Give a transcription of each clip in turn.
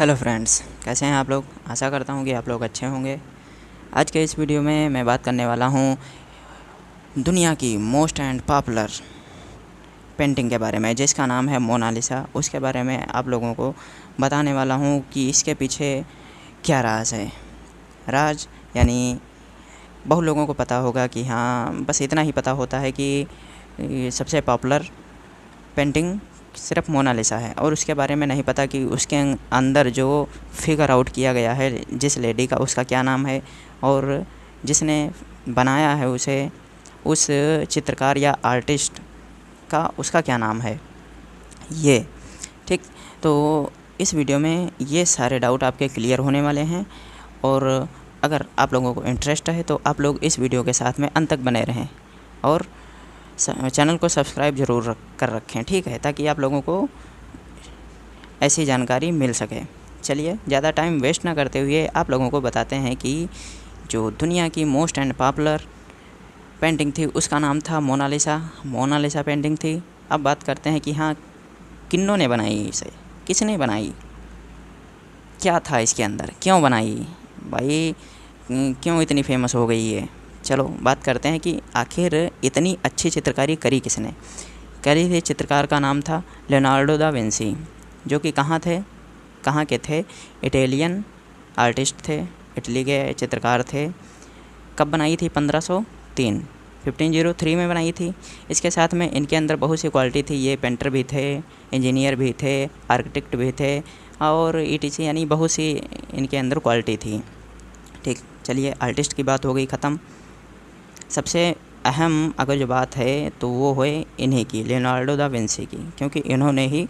Hello friends, कैसे हैं आप लोग। आशा करता हूं कि आप लोग अच्छे होंगे। आज के इस वीडियो में मैं बात करने वाला हूं दुनिया की मोस्ट एंड पॉपुलर पेंटिंग के बारे में, जिसका नाम है मोनालिसा। उसके बारे में आप लोगों को बताने वाला हूं कि इसके पीछे क्या राज है। राज यानी बहुत लोगों को पता होगा कि हाँ, बस इतना ही पता होता है कि सबसे पॉपुलर पेंटिंग सिर्फ मोनालिसा है, और उसके बारे में नहीं पता कि उसके अंदर जो फिगर आउट किया गया है जिस लेडी का, उसका क्या नाम है, और जिसने बनाया है उसे, उस चित्रकार या आर्टिस्ट का, उसका क्या नाम है। ये ठीक, तो इस वीडियो में ये सारे डाउट आपके क्लियर होने वाले हैं। और अगर आप लोगों को इंटरेस्ट है तो आप लोग इस वीडियो के साथ में अंत तक बने रहें, और चैनल को सब्सक्राइब ज़रूर कर रखें, ठीक है, ताकि आप लोगों को ऐसी जानकारी मिल सके। चलिए ज़्यादा टाइम वेस्ट ना करते हुए आप लोगों को बताते हैं कि जो दुनिया की मोस्ट एंड पॉपुलर पेंटिंग थी उसका नाम था मोनालिसा। मोनालिसा पेंटिंग थी। अब बात करते हैं कि हाँ, किन्नों ने बनाई इसे, किसने बनाई, क्या था इसके अंदर, क्यों बनाई भाई, क्यों इतनी फेमस हो गई है। चलो बात करते हैं कि आखिर इतनी अच्छी चित्रकारी करी किसने करी थी। चित्रकार का नाम था लियोनार्डो दा विंसी, जो कि कहाँ के थे, इटालियन आर्टिस्ट थे, इटली के चित्रकार थे। कब बनाई थी? 1503 में बनाई थी। इसके साथ में इनके अंदर बहुत सी क्वालिटी थी। ये पेंटर भी थे, इंजीनियर भी थे, आर्किटेक्ट भी थे, और ईटीसी, यानी बहुत सी इनके अंदर क्वालिटी थी। ठीक, चलिए आर्टिस्ट की बात हो गई ख़त्म। सबसे अहम अगर जो बात है तो वो है इन्हीं की, लियोनार्डो दा विंसी की, क्योंकि इन्होंने ही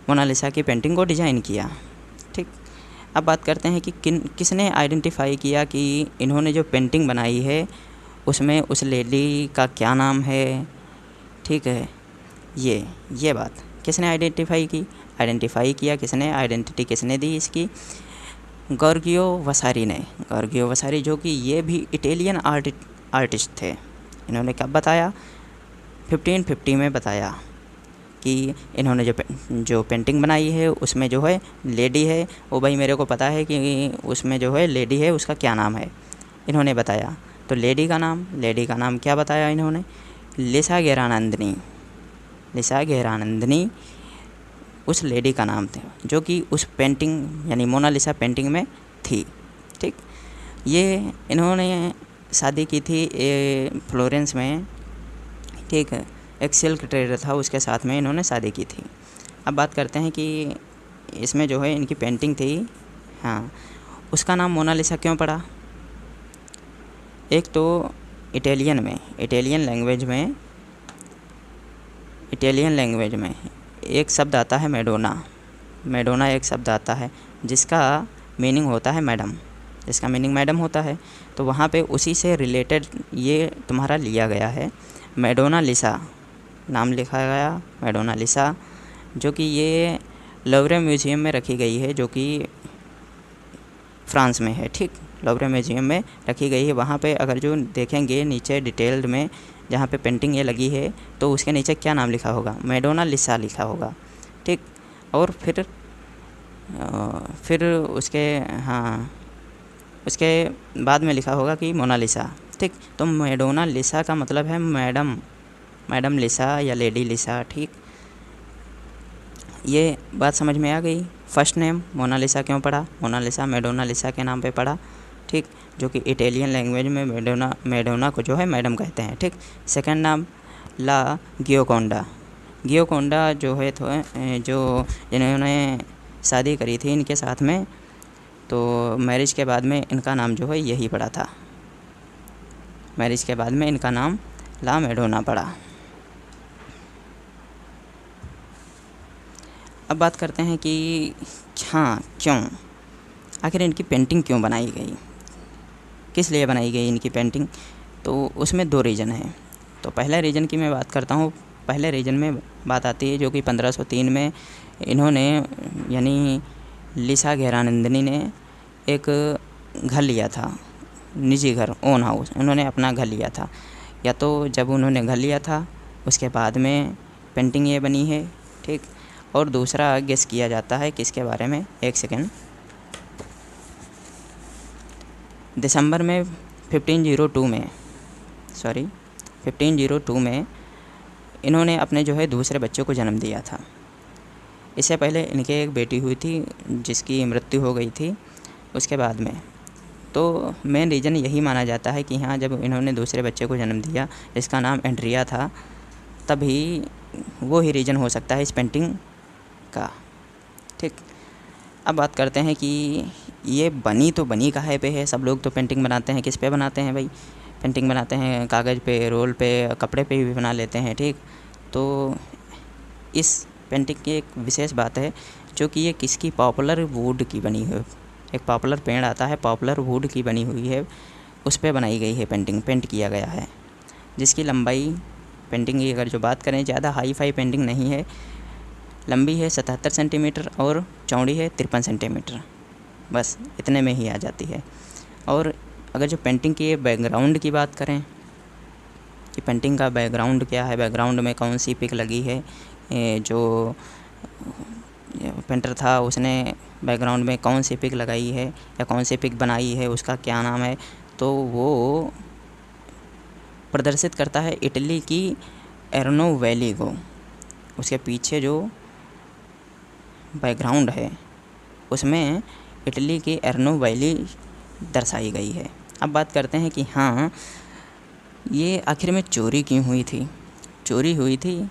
मोनालिसा की पेंटिंग को डिज़ाइन किया। ठीक, अब बात करते हैं कि किसने आइडेंटिफाई किया कि इन्होंने जो पेंटिंग बनाई है उसमें उस लेडी का क्या नाम है। ठीक है, ये बात किसने आइडेंटिफाई किया किसने, आइडेंटिटी किसने दी इसकी? गॉर्गियो वसारी ने। गॉर्गियो वसारी, जो कि ये भी इटालियन आर्टिस्ट थे। इन्होंने कब बताया? 1550 में बताया कि इन्होंने जो पेंटिंग बनाई है उसमें जो है लेडी है, वो भाई मेरे को पता है कि उसमें जो है लेडी है, उसका क्या नाम है, इन्होंने बताया। तो लेडी का नाम क्या बताया इन्होंने? लिसा गेरानंदनी। लिसा गेरानंदनी उस लेडी का नाम था, जो कि उस पेंटिंग यानी मोनालिसा पेंटिंग में थी। ठीक, ये इन्होंने शादी की थी फ्लोरेंस में। ठीक है, एक सिल्क ट्रेडर था, उसके साथ में इन्होंने शादी की थी। अब बात करते हैं कि इसमें जो है इनकी पेंटिंग थी, हाँ, उसका नाम मोनालिसा क्यों पड़ा? एक तो इटालियन लैंग्वेज में एक शब्द आता है मैडोना एक शब्द आता है जिसका मीनिंग होता है मैडम होता है। तो वहाँ पे उसी से रिलेटेड ये तुम्हारा लिया गया है, मैडोना लिसा नाम लिखा गया, मैडोना लिसा, जो कि ये लवरे म्यूज़ियम में रखी गई है, जो कि फ्रांस में है। ठीक, लवरे म्यूज़ियम में रखी गई है। वहाँ पे अगर जो देखेंगे नीचे डिटेल्ड में, जहाँ पे पेंटिंग ये लगी है, तो उसके नीचे क्या नाम लिखा होगा? मैडोना लिसा लिखा होगा। ठीक, और फिर उसके बाद में लिखा होगा कि मोनालिसा। ठीक, तो मैडोना लिसा का मतलब है मैडम लिसा या लेडी लिसा। ठीक, ये बात समझ में आ गई। फर्स्ट नेम मोनालिसा क्यों पड़ा? मोनालिसा मैडोना लिसा के नाम पे पड़ा। ठीक, जो कि इटालियन लैंग्वेज में मैडोना को जो है मैडम कहते हैं। ठीक, सेकंड नाम ला गियोकोंडा जो है, तो जो जिन्होंने शादी करी थी इनके साथ में, तो मैरिज के बाद में इनका नाम जो है यही पड़ा था। मैरिज के बाद में इनका नाम ला मैडोना पड़ा। अब बात करते हैं कि हाँ, क्यों आखिर इनकी पेंटिंग क्यों बनाई गई, किस लिए बनाई गई इनकी पेंटिंग? तो उसमें 2 रीज़न हैं। तो पहले रीज़न की मैं बात करता हूँ। पहले रीज़न में बात आती है जो कि 1503 में इन्होंने यानी लिसा गेरानंदनी ने एक घर लिया था, निजी घर, ओन हाउस, उन्होंने अपना घर लिया था। या तो जब उन्होंने घर लिया था उसके बाद में पेंटिंग ये बनी है। ठीक, और दूसरा गेस किया जाता है किसके बारे में, एक सेकेंड। दिसंबर में 1502 में इन्होंने अपने जो है दूसरे बच्चे को जन्म दिया था। इससे पहले इनके एक बेटी हुई थी जिसकी मृत्यु हो गई थी उसके बाद में। तो मेन रीज़न यही माना जाता है कि हाँ, जब इन्होंने दूसरे बच्चे को जन्म दिया जिसका नाम एंड्रिया था, तभी वो ही रीज़न हो सकता है इस पेंटिंग का। ठीक, अब बात करते हैं कि ये बनी तो बनी काहे पे है। सब लोग तो पेंटिंग बनाते हैं, किस पे बनाते हैं भाई, पेंटिंग बनाते हैं कागज़ पे, रोल पे, कपड़े पे भी बना लेते हैं। ठीक, तो इस पेंटिंग की एक विशेष बात है जो कि ये किसकी, पॉपुलर वुड की बनी हुई, एक पॉपुलर पेड़ आता है, पॉपुलर वुड की बनी हुई है, उस पे बनाई गई है पेंटिंग, पेंट किया गया है। जिसकी लंबाई, पेंटिंग की अगर जो बात करें, ज़्यादा हाई फाई पेंटिंग नहीं है, लंबी है 77 सेंटीमीटर और चौड़ी है 53 सेंटीमीटर, बस इतने में ही आ जाती है। और अगर जो पेंटिंग की बैकग्राउंड की बात करें कि पेंटिंग का बैकग्राउंड क्या है, बैकग्राउंड में कौन सी पिक लगी है, जो पेंटर था उसने बैकग्राउंड में कौन सी पिक लगाई है या कौन सी पिक बनाई है, उसका क्या नाम है, तो वो प्रदर्शित करता है इटली की एर्नो वैली को। उसके पीछे जो बैकग्राउंड है उसमें इटली की एर्नो वैली दर्शाई गई है। अब बात करते हैं कि हाँ, ये आखिर में चोरी क्यों हुई थी। चोरी हुई थी,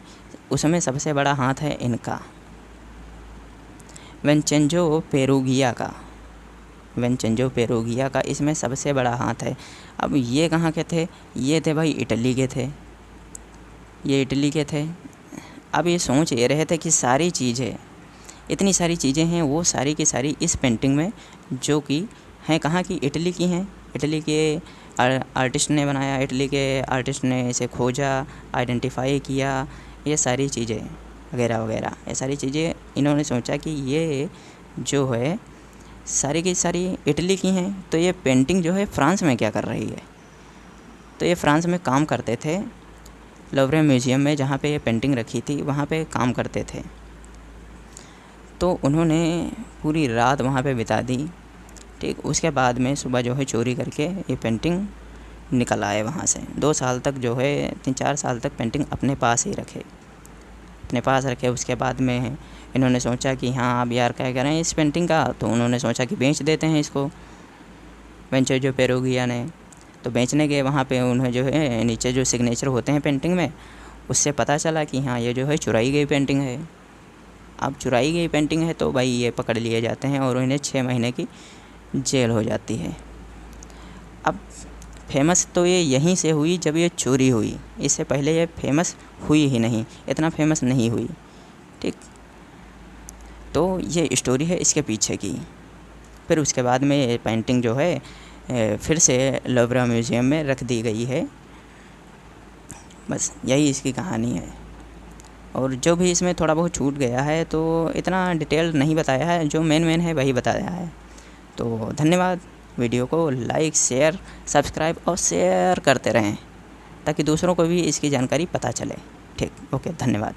उसमें सबसे बड़ा हाथ है इनका, विंचेंजो पेरुगिया का इसमें सबसे बड़ा हाथ है। अब ये कहाँ के थे, ये थे भाई इटली के थे, ये इटली के थे। अब ये सोच ये रहे थे कि सारी चीज़ें, इतनी सारी चीज़ें हैं, वो सारी की सारी इस पेंटिंग में जो कि हैं कहाँ की, इटली की हैं। इटली के आर्टिस्ट ने बनाया, इटली के आर्टिस्ट ने इसे खोजा, आइडेंटिफाई किया, ये सारी चीज़ें वगैरह वगैरह, ये सारी चीज़ें इन्होंने सोचा कि ये जो है सारी की सारी इटली की हैं, तो ये पेंटिंग जो है फ्रांस में क्या कर रही है। तो ये फ्रांस में काम करते थे, लवरे म्यूज़ियम में जहाँ पे ये पेंटिंग रखी थी वहाँ पे काम करते थे। तो उन्होंने पूरी रात वहाँ पे बिता दी। ठीक, उसके बाद में सुबह जो है चोरी करके ये पेंटिंग निकल आए वहाँ से। 2 साल तक जो है, 3-4 साल तक पेंटिंग अपने पास ही रखे। उसके बाद में इन्होंने सोचा कि हाँ, अब यार क्या करें इस पेंटिंग का, तो उन्होंने सोचा कि बेच देते हैं इसको, विंचेंजो पेरुगिया ने। तो बेचने के वहाँ पे उन्हें जो है नीचे जो सिग्नेचर होते हैं पेंटिंग में, उससे पता चला कि हाँ, ये जो है चुराई गई पेंटिंग है। अब चुराई गई पेंटिंग है तो भाई ये पकड़ लिए जाते हैं और इन्हें 6 महीने की जेल हो जाती है। अब फेमस तो ये यहीं से हुई जब ये चोरी हुई, इससे पहले ये फेमस हुई ही नहीं, इतना फेमस नहीं हुई। ठीक, तो ये स्टोरी है इसके पीछे की। फिर उसके बाद में ये पेंटिंग जो है फिर से लवरा म्यूज़ियम में रख दी गई है। बस यही इसकी कहानी है। और जो भी इसमें थोड़ा बहुत छूट गया है तो इतना डिटेल नहीं बताया है, जो मेन है वही बताया है। तो धन्यवाद। वीडियो को लाइक, शेयर, सब्सक्राइब और शेयर करते रहें ताकि दूसरों को भी इसकी जानकारी पता चले। ठीक, ओके, धन्यवाद।